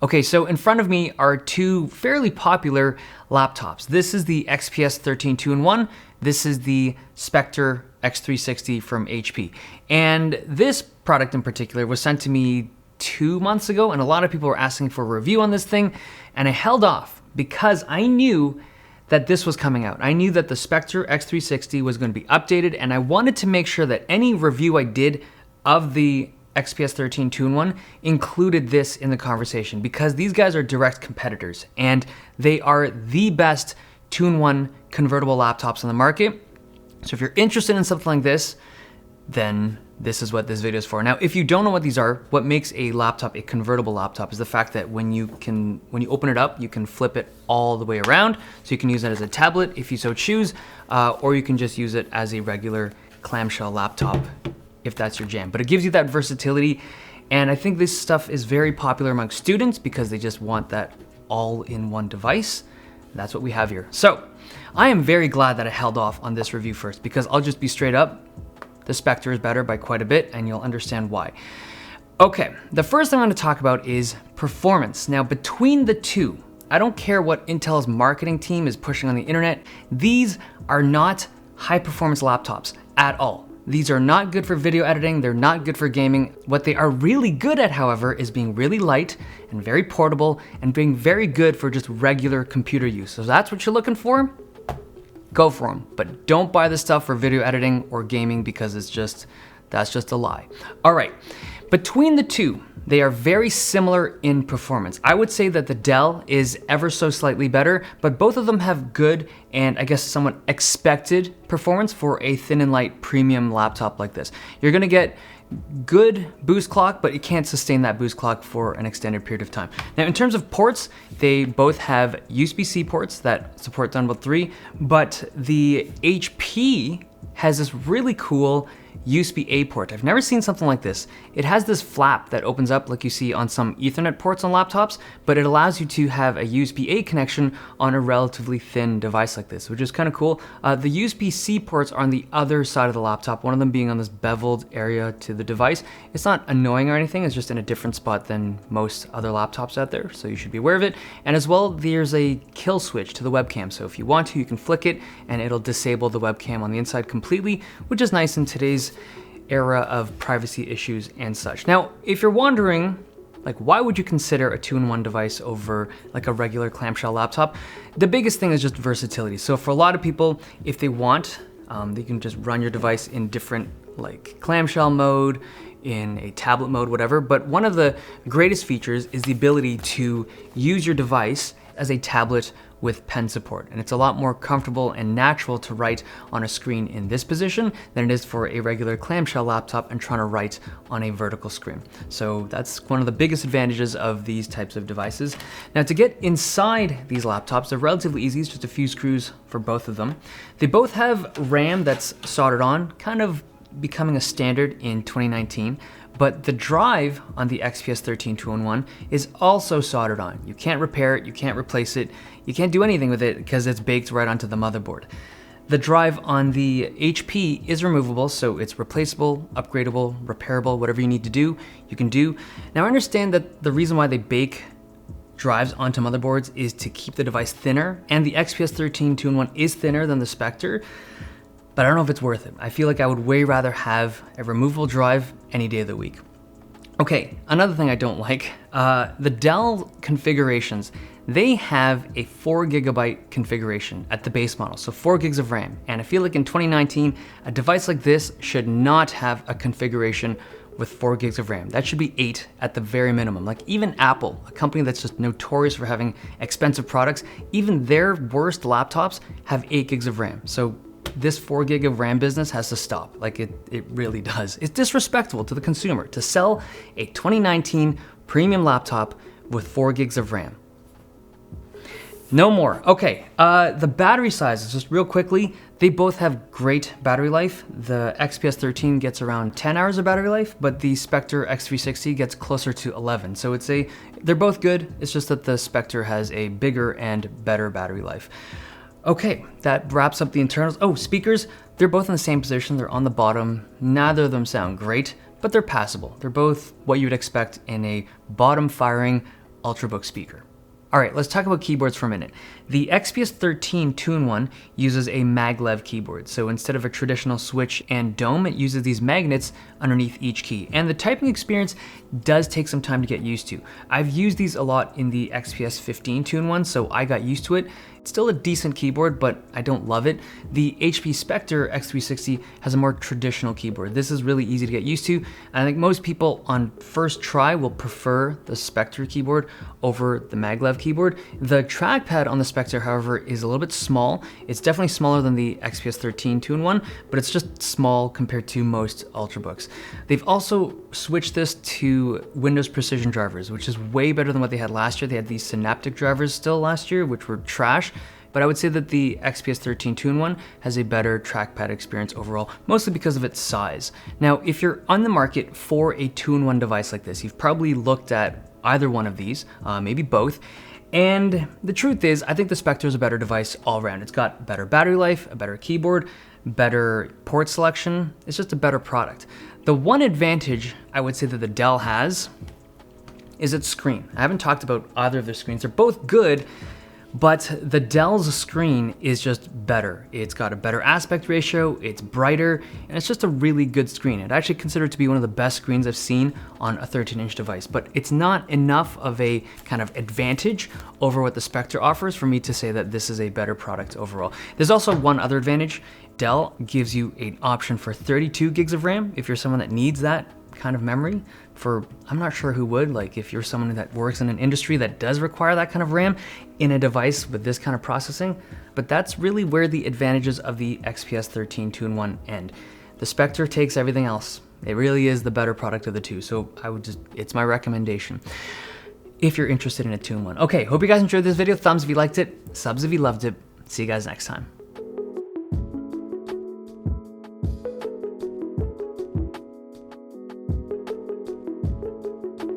Okay, so in front of me are two fairly popular laptops. This is the XPS 13 2-in-1. This is the Spectre X360 from HP. And this product in particular was sent to me 2 months ago, and a lot of people were asking for a review on this thing, and I held off because I knew that this was coming out. I knew that the Spectre X360 was going to be updated, and I wanted to make sure that any review I did of the XPS 13 2-in-1 included this in the conversation because these guys are direct competitors and they are the best 2-in-1 convertible laptops on the market. So if you're interested in something like this, then this is what this video is for. Now, if you don't know what these are, what makes a laptop a convertible laptop is the fact that when you open it up, you can flip it all the way around. So you can use it as a tablet if you so choose, or you can just use it as a regular clamshell laptop if that's your jam. But it gives you that versatility, and I think this stuff is very popular among students because they just want that all-in-one device. That's what we have here. So I am very glad that I held off on this review first because I'll just be straight up, the Spectre is better by quite a bit, and you'll understand why. Okay, the first thing I'm going to talk about is performance. Now, between the two, I don't care what Intel's marketing team is pushing on the internet, these are not high-performance laptops at all. These are not good for video editing, they're not good for gaming. What they are really good at, however, is being really light and very portable and being very good for just regular computer use. So if that's what you're looking for, go for them. But don't buy this stuff for video editing or gaming because that's just a lie. All right, between the two, they are very similar in performance. I would say that the Dell is ever so slightly better, but both of them have good and I guess somewhat expected performance for a thin and light premium laptop like this. You're gonna get good boost clock, but you can't sustain that boost clock for an extended period of time. Now, in terms of ports, they both have USB-C ports that support Thunderbolt 3, but the HP has this really cool USB-A port. I've never seen something like this. It has this flap that opens up like you see on some Ethernet ports on laptops, but it allows you to have a USB-A connection on a relatively thin device like this, which is kind of cool. The USB-C ports are on the other side of the laptop, one of them being on this beveled area to the device. It's not annoying or anything, it's just in a different spot than most other laptops out there, so you should be aware of it. And as well, there's a kill switch to the webcam, so if you want to, you can flick it and it'll disable the webcam on the inside completely, which is nice in today's era of privacy issues and such. Now, if you're wondering, like, why would you consider a 2-in-1 device over like a regular clamshell laptop? The biggest thing is just versatility. So for a lot of people, if they want, they can just run your device in different like clamshell mode, in a tablet mode, whatever. But one of the greatest features is the ability to use your device as a tablet with pen support. And it's a lot more comfortable and natural to write on a screen in this position than it is for a regular clamshell laptop and trying to write on a vertical screen. So that's one of the biggest advantages of these types of devices. Now, to get inside these laptops, they're relatively easy. It's just a few screws for both of them. They both have RAM that's soldered on, kind of becoming a standard in 2019. But the drive on the XPS 13 2-in-1 is also soldered on. You can't repair it, you can't replace it, you can't do anything with it because it's baked right onto the motherboard. The drive on the HP is removable, so it's replaceable, upgradable, repairable, whatever you need to do, you can do. Now, I understand that the reason why they bake drives onto motherboards is to keep the device thinner, and the XPS 13 2-in-1 is thinner than the Spectre, but I don't know if it's worth it. I feel like I would way rather have a removable drive any day of the week. Okay, another thing I don't like, the Dell configurations, they have a 4GB configuration at the base model, so 4 gigs of RAM. And I feel like in 2019, a device like this should not have a configuration with 4 gigs of RAM. That should be 8 at the very minimum. Like even Apple, a company that's just notorious for having expensive products, even their worst laptops have 8 gigs of RAM. So this 4 gig of RAM business has to stop. Like it really does. It's disrespectful to the consumer to sell a 2019 premium laptop with 4 gigs of RAM. No more. Okay, the battery sizes, just real quickly, they both have great battery life. The XPS 13 gets around 10 hours of battery life, but the Spectre X360 gets closer to 11. So they're both good. It's just that the Spectre has a bigger and better battery life. Okay, that wraps up the internals. Oh, speakers, they're both in the same position. They're on the bottom. Neither of them sound great, but they're passable. They're both what you would expect in a bottom-firing Ultrabook speaker. All right, let's talk about keyboards for a minute. The XPS 13 2-in-1 uses a maglev keyboard. So instead of a traditional switch and dome, it uses these magnets underneath each key. And the typing experience does take some time to get used to. I've used these a lot in the XPS 15 2-in-1, so I got used to it. It's still a decent keyboard, but I don't love it. The HP Spectre X360 has a more traditional keyboard. This is really easy to get used to. And I think most people on first try will prefer the Spectre keyboard over the maglev keyboard. The trackpad on the Spectre, however, is a little bit small. It's definitely smaller than the XPS 13 2-in-1, but it's just small compared to most Ultrabooks. They've also switched this to Windows Precision drivers, which is way better than what they had last year. They had these Synaptic drivers still last year, which were trash. But I would say that the XPS 13 2-in-1 has a better trackpad experience overall, mostly because of its size. Now, if you're on the market for a 2-in-1 device like this, you've probably looked at either one of these, maybe both. And the truth is, I think the Spectre is a better device all around. It's got better battery life, a better keyboard, better port selection. It's just a better product. The one advantage I would say that the Dell has is its screen. I haven't talked about either of their screens. They're both good, but the Dell's screen is just better. It's got a better aspect ratio, it's brighter, and it's just a really good screen. I'd actually consider it to be one of the best screens I've seen on a 13-inch device, but it's not enough of a kind of advantage over what the Spectre offers for me to say that this is a better product overall. There's also one other advantage. Dell gives you an option for 32 gigs of RAM if you're someone that needs that kind of memory. I'm not sure who would, like if you're someone that works in an industry that does require that kind of RAM in a device with this kind of processing, but that's really where the advantages of the XPS 13 2-in-1 end. The Spectre takes everything else. It really is the better product of the two, so it's my recommendation if you're interested in a 2-in-1. Okay, hope you guys enjoyed this video. Thumbs if you liked it, subs if you loved it. See you guys next time.